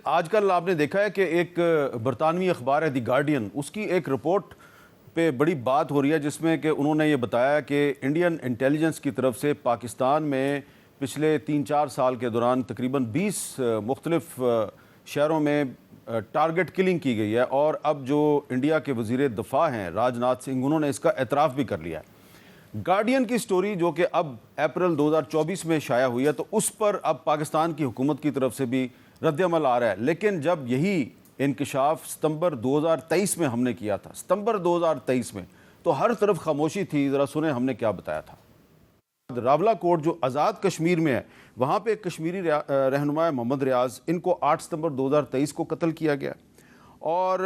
آج کل آپ نے دیکھا ہے کہ ایک برطانوی اخبار ہے دی گارڈین، اس کی ایک رپورٹ پہ بڑی بات ہو رہی ہے جس میں کہ انہوں نے یہ بتایا کہ انڈین انٹیلیجنس کی طرف سے پاکستان میں پچھلے 3-4 سال کے دوران تقریباً 20 مختلف شہروں میں ٹارگٹ کلنگ کی گئی ہے، اور اب جو انڈیا کے وزیر دفاع ہیں راج ناتھ سنگھ، انہوں نے اس کا اعتراف بھی کر لیا ہے۔ گارڈین کی سٹوری جو کہ اب اپریل 2024 میں شائع ہوئی ہے، تو اس پر اب پاکستان کی حکومت کی طرف سے بھی رد عمل آ رہا ہے، لیکن جب یہی انکشاف ستمبر 2023 میں ہم نے کیا تھا، ستمبر 2023 میں، تو ہر طرف خاموشی تھی۔ ذرا سنیں ہم نے کیا بتایا تھا۔ راولہ کوٹ جو آزاد کشمیر میں ہے، وہاں پہ ایک کشمیری رہنما محمد ریاض، ان کو 8 ستمبر 2023 کو قتل کیا گیا، اور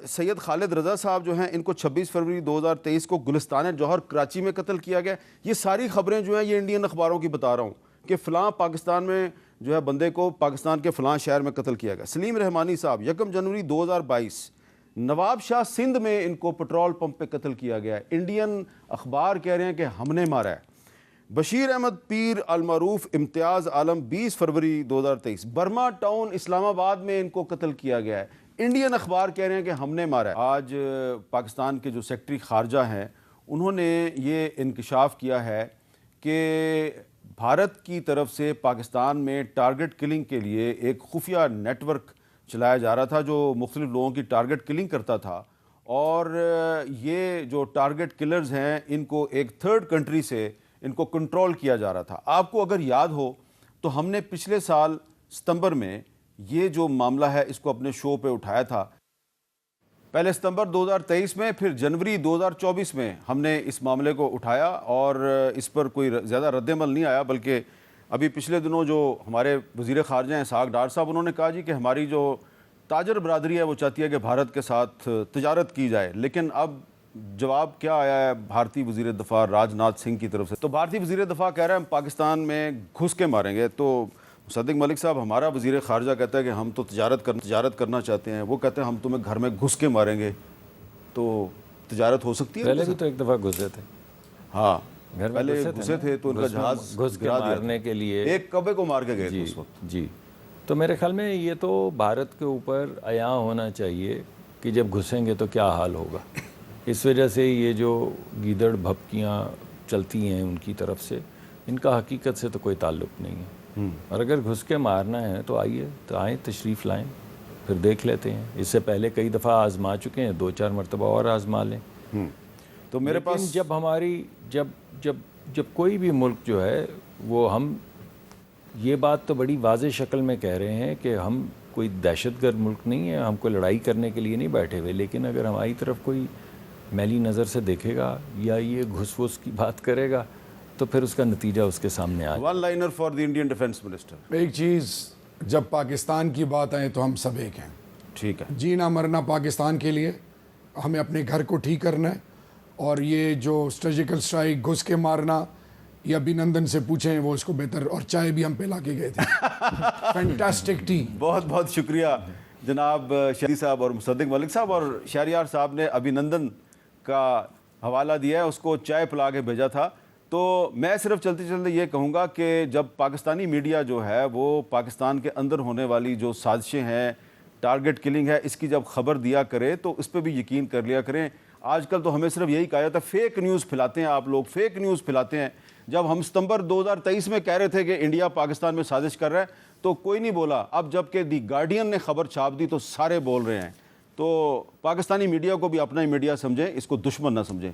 سید خالد رضا صاحب جو ہیں ان کو 26 فروری 2023 کو گلستان جوہر کراچی میں قتل کیا گیا۔ یہ ساری خبریں جو ہیں یہ انڈین اخباروں کی بتا رہا ہوں کہ فلاں پاکستان میں جو ہے بندے کو پاکستان کے فلاں شہر میں قتل کیا گیا۔ سلیم رحمانی صاحب 1 جنوری 2022 نواب شاہ سندھ میں ان کو پٹرول پمپ پہ قتل کیا گیا ہے۔ انڈین اخبار کہہ رہے ہیں کہ ہم نے مارا ہے۔ بشیر احمد پیر المعروف امتیاز عالم 20 فروری 2023 برما ٹاؤن اسلام آباد میں ان کو قتل کیا گیا ہے۔ انڈین اخبار کہہ رہے ہیں کہ ہم نے مارا ہے۔ آج پاکستان کے جو سیکرٹری خارجہ ہیں انہوں نے یہ انکشاف کیا ہے کہ بھارت کی طرف سے پاکستان میں ٹارگٹ کلنگ کے لیے ایک خفیہ نیٹ ورک چلایا جا رہا تھا جو مختلف لوگوں کی ٹارگٹ کلنگ کرتا تھا، اور یہ جو ٹارگٹ کلرز ہیں ان کو ایک تھرڈ کنٹری سے ان کو کنٹرول کیا جا رہا تھا۔ آپ کو اگر یاد ہو تو ہم نے پچھلے سال ستمبر میں یہ جو معاملہ ہے اس کو اپنے شو پہ اٹھایا تھا، پہلے ستمبر 2023 میں، پھر جنوری 2024 میں ہم نے اس معاملے کو اٹھایا، اور اس پر کوئی زیادہ رد عمل نہیں آیا، بلکہ ابھی پچھلے دنوں جو ہمارے وزیر خارجہ ہیں اسحاق ڈار صاحب، انہوں نے کہا جی کہ ہماری جو تاجر برادری ہے وہ چاہتی ہے کہ بھارت کے ساتھ تجارت کی جائے، لیکن اب جواب کیا آیا ہے بھارتی وزیر دفاع راج ناتھ سنگھ کی طرف سے؟ تو بھارتی وزیر دفاع کہہ رہے ہیں ہم پاکستان میں گھس کے ماریں گے۔ تو مصدق ملک صاحب، ہمارا وزیر خارجہ کہتا ہے کہ ہم تو تجارت کرنا چاہتے ہیں، وہ کہتے ہیں ہم تمہیں گھر میں گھس کے ماریں گے۔ تو تجارت ہو سکتی ہے؟ پہلے بھی تو ایک دفعہ گھسے تھے۔ ہاں، گھر میں پہلے گھسے تھے تو ان کا جہاز گھس کے مارنے کے لیے ایک کعبے کو مار کے گئے تھے اس وقت۔ جی، تو میرے خیال میں یہ تو بھارت کے اوپر عیاں ہونا چاہیے کہ جب گھسیں گے تو کیا حال ہوگا۔ اس وجہ سے یہ جو گیدڑ بھپکیاں چلتی ہیں ان کی طرف سے، ان کا حقیقت سے تو کوئی تعلق نہیں ہے، اور اگر گھس کے مارنا ہے تو آئیے، تو آئیں، تشریف لائیں، پھر دیکھ لیتے ہیں۔ اس سے پہلے کئی دفعہ آزما چکے ہیں، 2-4 مرتبہ اور آزما لیں۔ تو میرے پاس جب ہماری جب کوئی بھی ملک جو ہے وہ، ہم یہ بات تو بڑی واضح شکل میں کہہ رہے ہیں کہ ہم کوئی دہشت گرد ملک نہیں ہے، ہم کوئی لڑائی کرنے کے لیے نہیں بیٹھے ہوئے، لیکن اگر ہماری طرف کوئی میلی نظر سے دیکھے گا یا یہ گھس وس کی بات کرے گا تو پھر اس کا نتیجہ اس کے سامنے آئے۔ One liner for the Indian defence minister. ایک چیز، جب پاکستان کی بات آئے تو ہم سب ایک ہیں۔ ٹھیک ہے، جینا مرنا پاکستان کے لیے، ہمیں اپنے گھر کو ٹھیک کرنا ہے، اور یہ جو سرجیکل اسٹرائک گھس کے مارنا، یہ ابھینندن سے پوچھیں، وہ اس کو بہتر، اور چائے بھی ہم پلا کے گئے تھے۔ Fantastic T. بہت بہت شکریہ جناب شہری صاحب اور مصدق ملک صاحب، اور شہریار صاحب نے ابھینندن کا حوالہ دیا ہے، اس کو چائے پلا کے بھیجا تھا۔ تو میں صرف چلتے چلتے یہ کہوں گا کہ جب پاکستانی میڈیا جو ہے وہ پاکستان کے اندر ہونے والی جو سازشیں ہیں، ٹارگٹ کلنگ ہے، اس کی جب خبر دیا کرے تو اس پہ بھی یقین کر لیا کریں۔ آج کل تو ہمیں صرف یہی کہا جاتا ہے فیک نیوز پھیلاتے ہیں آپ لوگ، فیک نیوز پھیلاتے ہیں۔ جب ہم ستمبر 2023 میں کہہ رہے تھے کہ انڈیا پاکستان میں سازش کر رہا ہے تو کوئی نہیں بولا، اب جب کہ دی گارڈین نے خبر چھاپ دی تو سارے بول رہے ہیں۔ تو پاکستانی میڈیا کو بھی اپنا ہی میڈیا سمجھیں، اس کو دشمن نہ سمجھیں۔